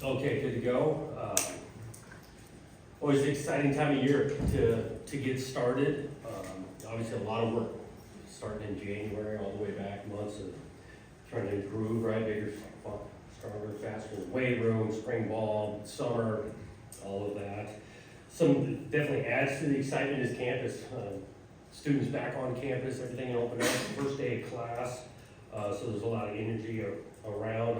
Okay, good to go. Always an exciting time of year to get started. Obviously, a lot of work starting in January all the way back, months of trying to improve, right? Bigger, stronger, faster weight room, spring ball, summer, all of that. Some definitely adds to the excitement is campus. Students back on campus, everything open up, first day of class. So there's a lot of energy around.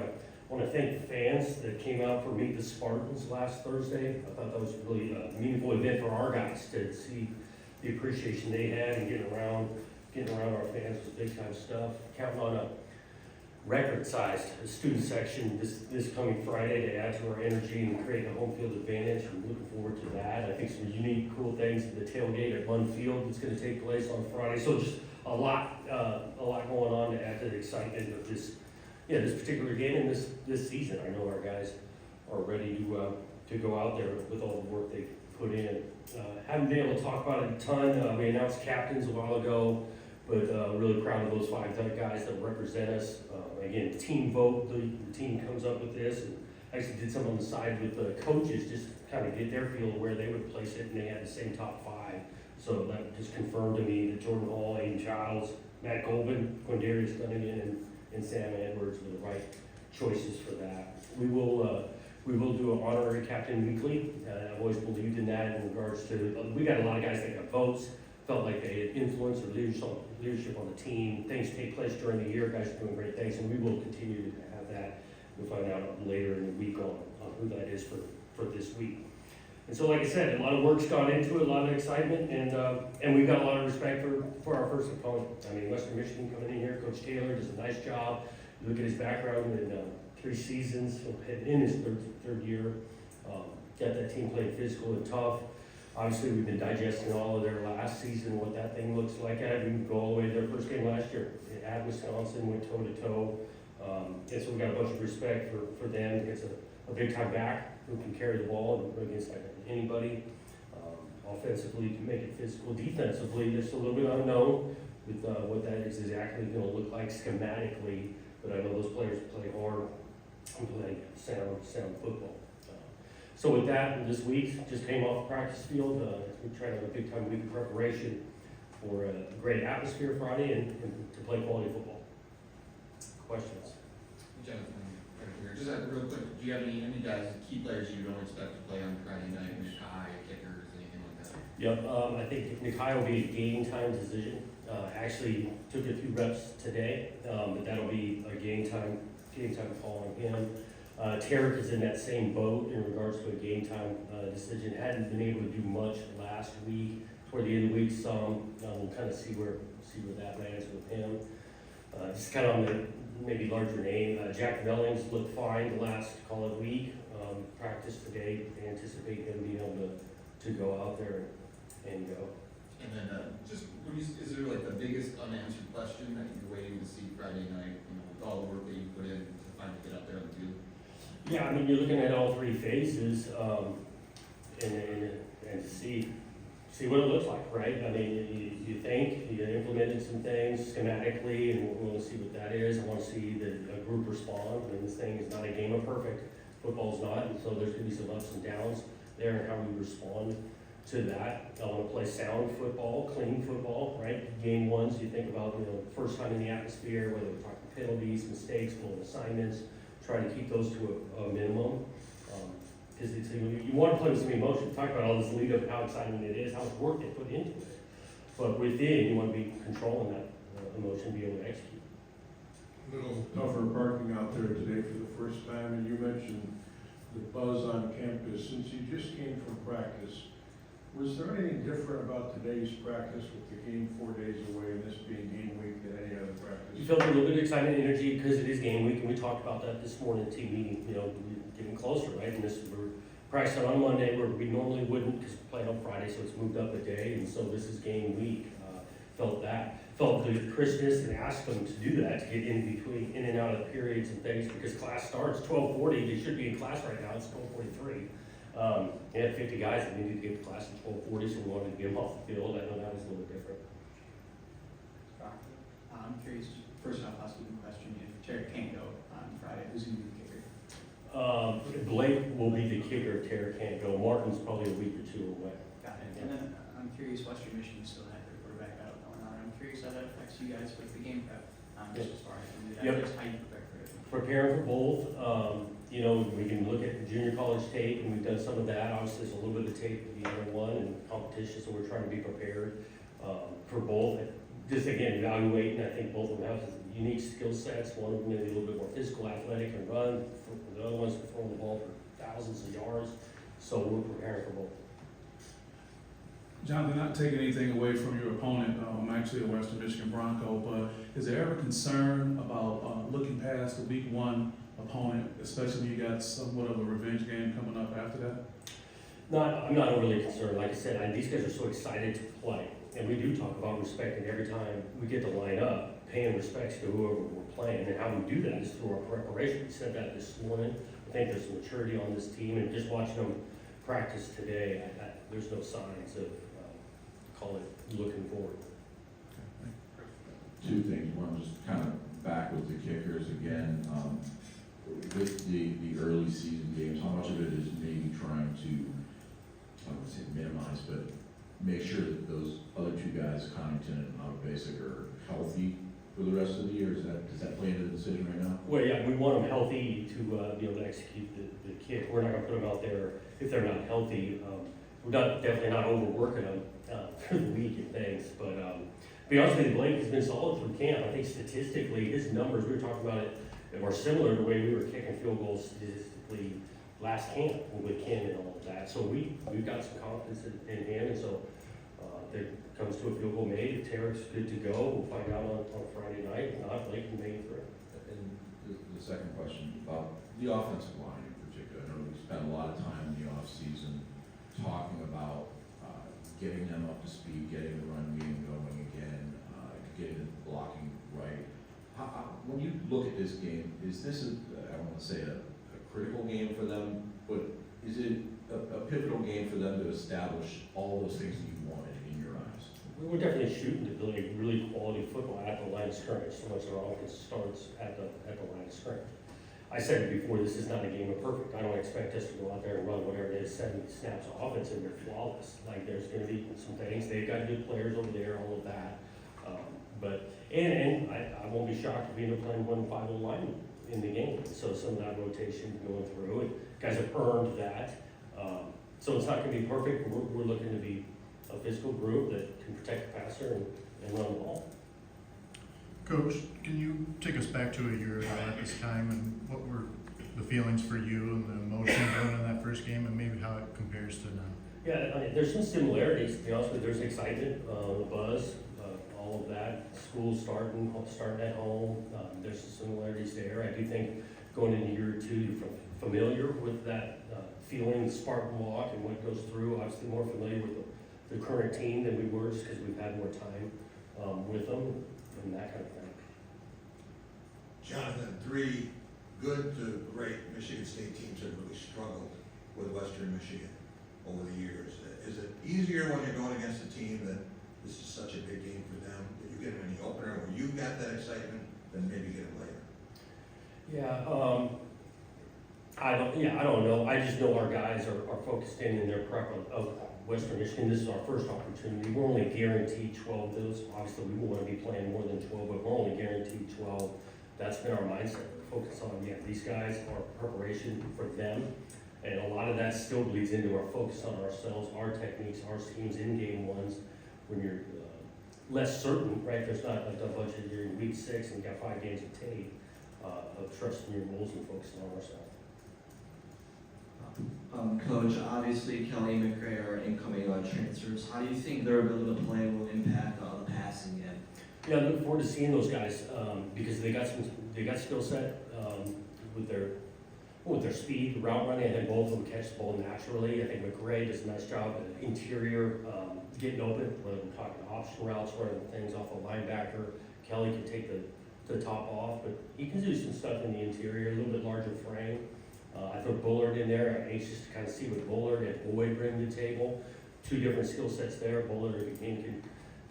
I want to thank the fans that came out for Meet the Spartans last Thursday. I thought that was really a meaningful event for our guys to see the appreciation they had and getting around our fans was big time stuff. Counting on a record-sized student section this coming Friday to add to our energy and create a home field advantage. I'm looking forward to that. I think some unique, cool things at the tailgate at Lund Field that's going to take place on Friday. So just a lot going on to add to the excitement of this particular game and this season. I know our guys are ready to go out there with all the work they've put in. Haven't been able to talk about it a ton. We announced captains a while ago, but really proud of those 5 guys that represent us. Again, team vote, the team comes up with this. And actually did some on the side with the coaches, just kind of get their feel of where they would place it, and they had the same top 5. So that just confirmed to me that Jordan Hall, Aiden Childs, Matt Golden, Quindarius Cunningham, and Sam Edwards were the right choices for that. We will do an honorary captain weekly. I've always believed in that in regards to, we got a lot of guys that got votes, felt like they had influence or leadership on the team. Things take place during the year, guys are doing great things, and we will continue to have that. We'll find out later in the week on who that is for this week. And so, like I said, a lot of work's gone into it, a lot of excitement, and we've got a lot of respect for our first opponent. I mean, Western Michigan coming in here, Coach Taylor does a nice job. You look at his background in 3 seasons, in his third year. Got that team playing physical and tough. Obviously, we've been digesting all of their last season, what that thing looks like. We can go all the way to their first game last year at Wisconsin, went toe-to-toe. And so we got a bunch of respect for them. It's a big time back who can carry the ball against anybody. Offensively, can make it physical. Defensively, there's a little bit unknown with what that is exactly going to look like schematically, but I know those players play hard and play sound football. So with that, this week just came off the practice field. We tried to have a big time week of preparation for a great atmosphere Friday and to play quality football. Questions? Jonathan, right here. Just real quick, do you have any guys, key players you don't expect to play on Friday night, Nikai, kickers, anything like that? Yep, I think Nikai will be a game time decision. Actually took a few reps today, but that'll be a game time call on him. Tarek is in that same boat in regards to a game time decision. Hadn't been able to do much last week. Toward the end of the week, we'll kind of see where that lands with him. Just kind of on the maybe larger name, Jack Mellings looked fine the last week. Practice today. Anticipate him being able to go out there and go. And then just is there like the biggest unanswered question that you're waiting to see Friday night? With all the work that you put in to finally get up there on the field. Yeah, I mean, you're looking at all 3 phases, and see what it looks like, right? I mean, you think you implemented some things schematically, and we want to see what that is. I want to see a group respond. I mean, this thing is not a game of perfect. Football's not, and so there's going to be some ups and downs there and how we respond to that. I want to play sound football, clean football, right? Game 1s, you think about, first time in the atmosphere, whether we're talking penalties, mistakes, pulling assignments, try to keep those to a minimum. Because you want to play with some emotion. Talk about all this lead up and how exciting it is, how much work they put into it. But within, you want to be controlling that emotion, be able to execute. A little tougher parking out there today for the first time, and you mentioned the buzz on campus. Since you just came from practice, was there anything different about today's practice with the game 4 days away and this being game week than any other practice? You felt a little bit of excitement and energy because it is game week, and we talked about that this morning team meeting, getting closer, right? And we're practicing on Monday where we normally wouldn't because we played on Friday, so it's moved up a day, and so this is game week. Felt the crispness and asked them to do that, to get in and out of periods and things, because class starts 12:40. They should be in class right now. It's 12:43. They had 50 guys that needed to get to class at 12:40, so we wanted to get them off the field. I know that was a little bit different. I'm curious, first off, I'll ask you the question. If Tarek can't go on Friday, who's going to be the kicker? Blake will be the kicker if Tara can't go. Martin's probably a week or two away. Got it. And then I'm curious, Western Michigan still had their quarterback battle going on. I'm curious how that affects you guys with the game prep, just as far as you do that, Yep. just how you prepare for it. Preparing for both, you know, we can look at the junior college tape, and we've done some of that. Obviously, there's a little bit of tape at the other one and competition, so we're trying to be prepared for both. Just again, evaluating, I think both of them have unique skill sets. One of them maybe a little bit more physical, athletic, and run. The other one's throwing the ball for thousands of yards. So we're preparing for both. Jonathan, not taking anything away from your opponent, I'm actually a Western Michigan Bronco, but is there ever concern about looking past the week one opponent, especially when you got somewhat of a revenge game coming up after that? I'm not overly concerned. Like I said, these guys are so excited to play. And we do talk about respect, and every time we get to line up, paying respects to whoever we're playing. And how we do that is through our preparation. We said that this morning. I think there's maturity on this team, and just watching them practice today, there's no signs of, call it, looking forward. Two things. One, just kind of back with the kickers again. With the early season games, how much of it is maybe trying to, I don't want to say minimize, but make sure that those other two guys, Connington and Basic, are healthy for the rest of the year? Does that play into the decision right now? Well, yeah, we want them healthy to be able to execute the kick. We're not going to put them out there if they're not healthy. We're definitely not overworking them for the week and things. But to be honest with you, Blake has been solid through camp. I think statistically, his numbers, we were talking about it, are similar to the way we were kicking field goals statistically last camp with Ken and all of that. So we've got some confidence in him, and so if it comes to a field goal made, if Tarek's good to go, we'll find out on Friday night. If not, Blake can make it through. And the second question about the offensive line in particular. I know we spent a lot of time in the offseason talking about getting them up to speed, getting the run game going again, getting the blocking right. When you look at this game, is this I don't want to say a critical game for them, but is it a pivotal game for them to establish all those things that you wanted in your eyes? We're definitely shooting to play really quality football at the line of scrimmage. So much of our offense starts at the line of scrimmage. I said it before, this is not a game of perfect. I don't expect us to go out there and run whatever it is, 70 snaps of offense, and they're flawless. Like, there's going to be some things. They've got good players over there, all of that. And I won't be shocked if we end up playing 1-5 linemen in the game. So some of that rotation going through, and guys have earned that. So it's not going to be perfect. We're looking to be a physical group that can protect the passer and run the ball. Coach, can you take us back to a year ago at this time, and what were the feelings for you and the emotion going in that first game, and maybe how it compares to now? Yeah, I mean, there's some similarities, to be honest with you. There's excitement, the buzz, all of that. School starting at home. There's some similarities there. I do think going into year two, you're familiar with that feeling, the Spartan walk and what goes through. Obviously more familiar with the current team than we were, just because we've had more time with them and that kind of thing. Jonathan, 3 good to great Michigan State teams have really struggled with Western Michigan over the years. Is it easier when you're going against a team that this is such a big game for them, that you get them in the opener where you got that excitement, than maybe get them later? Yeah, I don't know. I just know our guys are focused in their prep of Western Michigan. This is our first opportunity. We're only guaranteed 12 of those. Obviously, we want to be playing more than 12, but we're only guaranteed 12. That's been our mindset. Focus on, these guys are preparation for them. And a lot of that still bleeds into our focus on ourselves, our techniques, our schemes in game ones. When you're less certain, right? There's not a bunch of you're in week 6 and you got 5 games of tape of trusting your goals and focusing on ourselves. Coach, obviously Kelly and McRae are incoming transfers. How do you think their ability to play will impact the passing game? Yeah, I look forward to seeing those guys because they got skill set with their speed, route running. I think both of them catch the ball naturally. I think McRae does a nice job at the interior getting open, whether we're talking option routes, running things off a linebacker. Kelly can take the top off, but he can do some stuff in the interior, a little bit larger frame. I throw Bullard in there. I'm anxious to kind of see what Bullard and Boyd bring to the table. 2 different skill sets there. Bullard again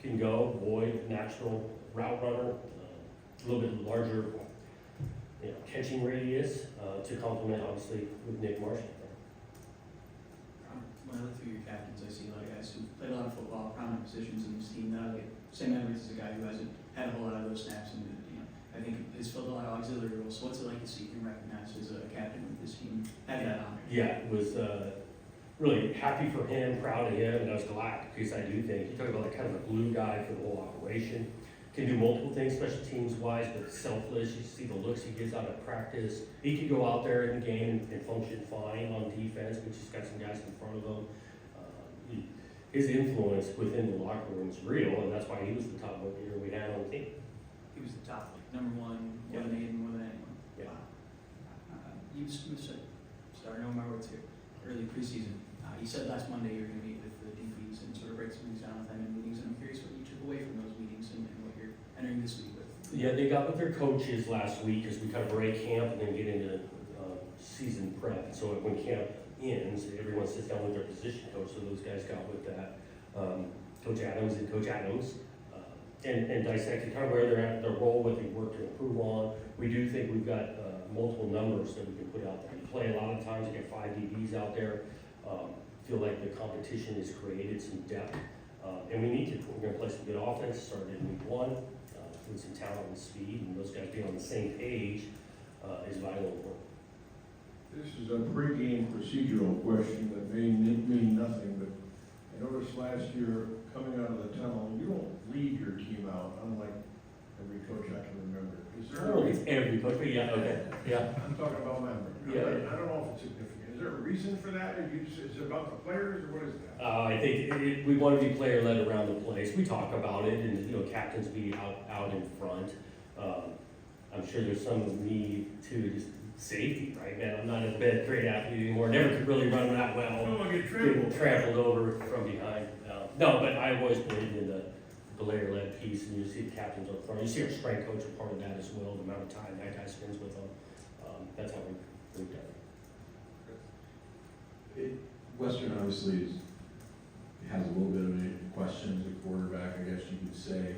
can go. Boyd, natural route runner, a little bit larger catching radius, to complement obviously with Nick Marshall. When I look through your captains, I see a lot of guys who played a lot of football, prominent positions in this team. Now, like Sam Edwards is a guy who hasn't had a whole lot of those snaps, and I think has filled a lot of auxiliary roles. So what's it like to see him recognized as a captain with this team, having that honor? Yeah, it was really happy for him, proud of him, and I was glad, because I do think, you talk about like kind of a glue guy for the whole operation, can do multiple things, special teams wise, but selfless. You see the looks he gives out at practice. He could go out there in the game and function fine on defense, but he's got some guys in front of him. His influence within the locker room is real, and that's why he was the top motivator we had on the team. He was the top, like, number one, more than anyone. Yeah. Wow. You said, sorry, no, my words here, early preseason. You said last Monday you were going to meet with the DBs and sort of break some things down with them in meetings, and I'm curious what you took away from those meetings and what you're entering this week with. Yeah, they got with their coaches last week as we kind of break camp and then get into season prep. So when camp ends, everyone sits down with their position coach, so those guys got with that. Coach Adams and dissected kind of where they're at, their role, what they work to improve on. We do think we've got multiple numbers that we can put out there. You play a lot of times, you get 5 DBs out there. Feel like the competition has created some depth, and we need to. We're going to play some good offense, started in week 1, with some talent and speed, and those guys being on the same page is vitally important. This is a pregame procedural question that may mean nothing, but I noticed last year, coming out of the tunnel, you don't lead your team out, unlike every coach I can remember. Is I there don't know if it's every coach, but yeah, okay, yeah. I'm talking about memory. Yeah. I don't know if it's significant. Is there a reason for that? Is it about the players, or what is that? I think we want to be player-led around the place. We talk about it, and captains be out in front. I'm sure there's some of me too, just safety, right, man? I'm not a great athlete anymore. Never could really run that well. I don't want to get Getting trampled. trampled over from behind. No, but I always believed in the player-led piece, and you see the captains up front. You see our strength coach a part of that as well. The amount of time that guy spends with them. That's how we've done it. Western obviously has a little bit of a question as a quarterback, I guess you could say.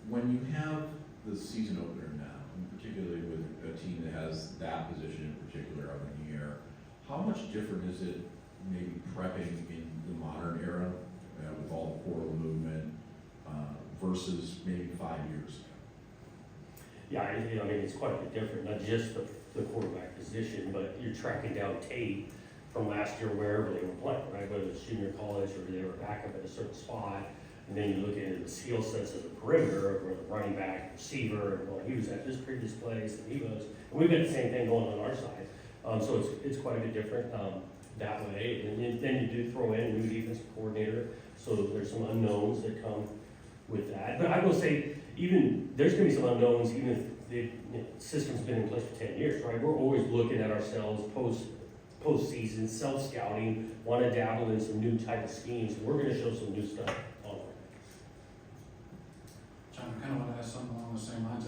When you have the season opener now, and particularly with a team that has that position in particular up in the air, how much different is it maybe prepping in the modern era with all the portal movement versus maybe 5 years ago? Yeah, I mean, it's quite a bit different, not just the quarterback position, but you're tracking down tape from last year wherever they were playing, right? Whether it's junior college or they were back up at a certain spot, and then you look into the skill sets of the perimeter, where the running back, receiver, and well, he was at this previous place, and he was, and we've got the same thing going on our side. So it's quite a bit different that way, and then you do throw in a new defensive coordinator, so there's some unknowns that come with that. But I will say, even there's going to be some unknowns, even if the system's been in place for 10 years, right? We're always looking at ourselves postseason, self-scouting, want to dabble in some new type of schemes. We're going to show some new stuff on it. John, I kind of want to ask something along the same lines.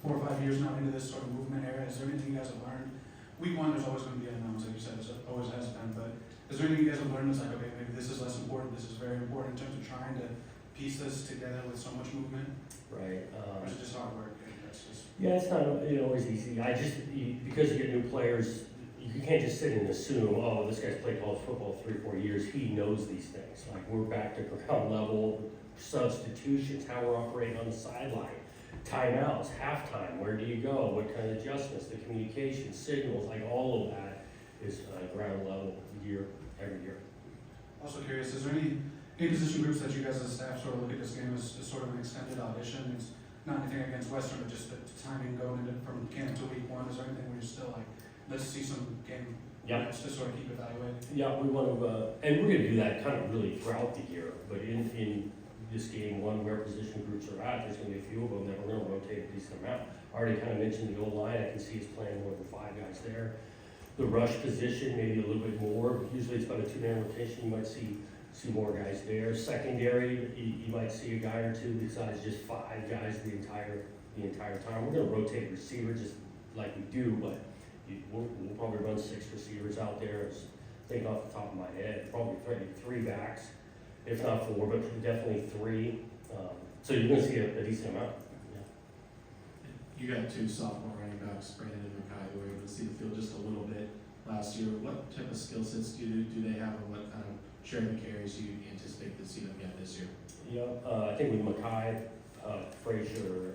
4 or 5 years now into this sort of movement era, is there anything you guys have learned? Week 1, there's always going to be unknowns, like you said, it always has been, but is there anything you guys have learned that's like, okay, maybe this is less important, this is very important in terms of trying to piece this together with so much movement? Right. Or is it just hard work? That's just... Yeah, it's not always easy. Because you get new players, you can't just sit and assume, oh, this guy's played college football 3 or 4 years, he knows these things. Like, we're back to ground level, substitutions, how we're operating on the sideline, timeouts, halftime, where do you go, what kind of adjustments, the communication, signals, like all of that is ground level every year. Also curious, is there any position groups that you guys as a staff sort of look at this game as sort of an extended audition? It's not anything against Western, but just the timing going into from camp to week 1, is there anything where you're still like, let's see some game reps to sort of keep evaluating? Yeah, we want to, and we're going to do that kind of really throughout the year, but in this game 1, where position groups are at, there's going to be a few of them that we're going to rotate a decent amount. I already kind of mentioned the O-line, I can see us playing more than 5 guys there. The rush position, maybe a little bit more, usually it's about a 2-man rotation, you might see more guys there. Secondary, you might see a guy or two besides just 5 guys the entire time. We're going to rotate receivers just like we do, but we'll probably run 6 receivers out there. Think off the top of my head, probably 3 backs, if not 4, but definitely 3. So you're going to see a decent amount. Yeah. You got 2 sophomore running backups, Brandon and Mackay, who were able to see the field just a little bit last year. What type of skill sets do they have, and what kind of share of the carries do you anticipate to see them get this year? Yeah, I think with Mackay, Frazier,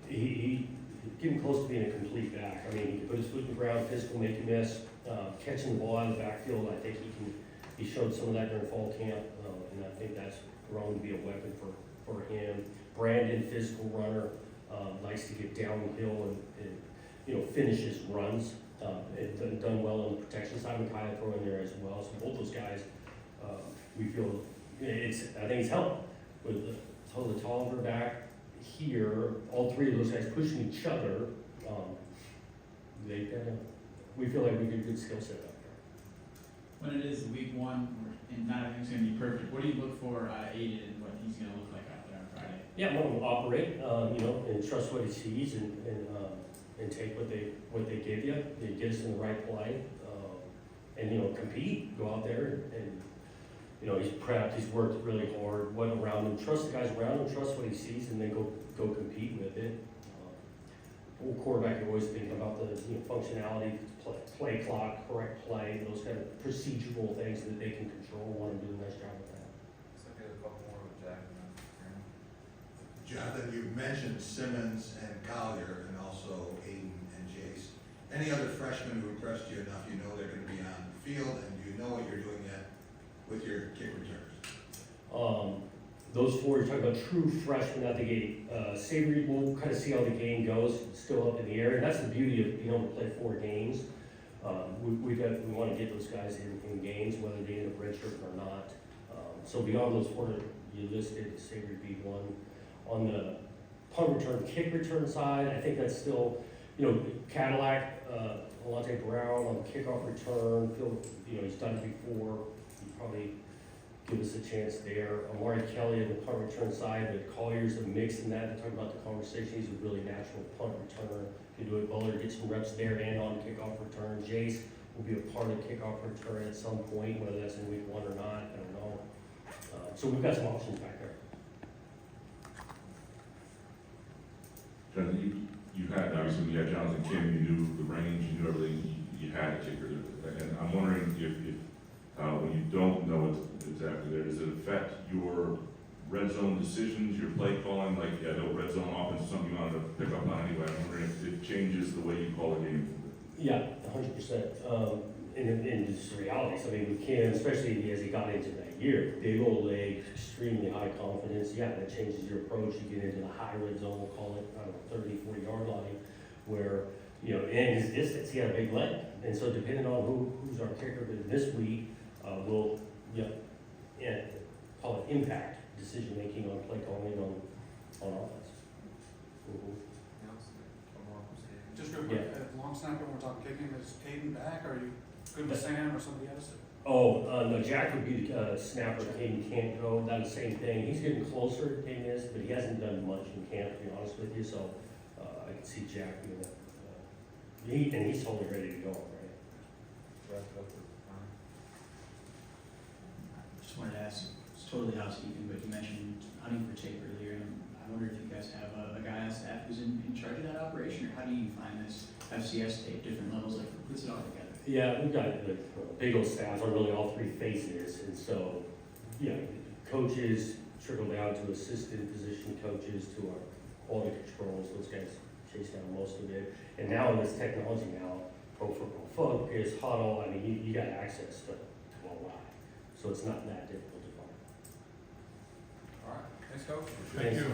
he getting close to being a complete back. I mean, he can put his foot in the ground, physical, make a miss, catching the ball out of the backfield. I think he showed some of that during fall camp, and I think that's grown to be a weapon for him. Brandon, physical runner, likes to get downhill and finish his runs. And done well on the protection side. Mackay throw in there as well. So both those guys, we feel I think it's helped with the Tolliver back here. All three of those guys pushing each other. We feel like we get a good skill set out there. When it is week one, and not everything's gonna be perfect, what do you look for Aiden and what he's gonna look like out there on Friday? Yeah, let him operate, and trust what he sees and take what they give you. They get us in the right play, and compete. Go out there and he's prepped. He's worked really hard. What around him? Trust the guys around him. Trust what he sees, and then go compete with it. Quarterback, you're always thinking about the functionality, play clock, correct play, those kind of procedural things that they can control. Want to do a nice job with that. So I get a couple more with Jack and then Jonathan, you mentioned Simmons and Collier and also Aiden and Jace. Any other freshmen who impressed you enough you know they're going to be on the field, and you know what you're doing yet with your kick returns? Those four, you're talking about true freshmen out the gate. Savory, we'll kind of see how the game goes, still up in the air, and that's the beauty of being able to play 4 games. We want to get those guys in games, whether they end up redshirting or not. So beyond those 4 that you listed, Savory beat one. On the punt return, kick return side, I think that's still, Cadillac, Alante Brown on the kickoff return, he's done it before. He probably give us a chance there. Amari Kelly on the punt return side, but Collier's a mix in that. Talking about the conversation, he's a really natural punt returner. Can do it. Butler get some reps there and on kickoff return. Jace will be a part of kickoff return at some point, whether that's in week 1 or not, I don't know. So we've got some options back there. Jonathan, you had, obviously, you had Jonathan Kim, you knew the range, you knew everything, you had a kicker. And I'm wondering if when you don't know it exactly there, does it affect your red zone decisions, your play calling? Like, I know red zone offense is something you wanted to pick up on anyway. I'm wondering if it changes the way you call a game. Yeah, 100%. In just realities, I mean, we can, especially as he got into that year, big old leg, extremely high confidence. Yeah, that changes your approach. You get into the high red zone, we'll call it, 30, 40 yard line, where, in his distance, he had a big leg. And so depending on who's our kicker this week, will, call it impact decision-making on play calling on offense. Just real quick, long snapper, when we're talking kicking, is Caden back, or are you good with Sam or somebody else? No, Jack would be the snapper. Caden can't go. That's the same thing. He's getting closer, Caden is, but he hasn't done much in camp, to be honest with you. So I can see Jack doing that. And he's totally ready to go, right? Just wanted to ask, it's totally housekeeping, but you mentioned hunting for tape earlier, and I wonder if you guys have a guy on staff who's in charge of that operation, or how do you find this FCS tape, different levels, like who puts it all together? Yeah, we've got the big old staff on really all 3 faces, and so, coaches trickle down to assistant position coaches to our quality controls. Those guys chase down most of it. And now in this technology now, Pro Football Focus, Huddle, I mean, you got access to a lot. So it's not that difficult to find. All right, thanks, Coach. Thank you.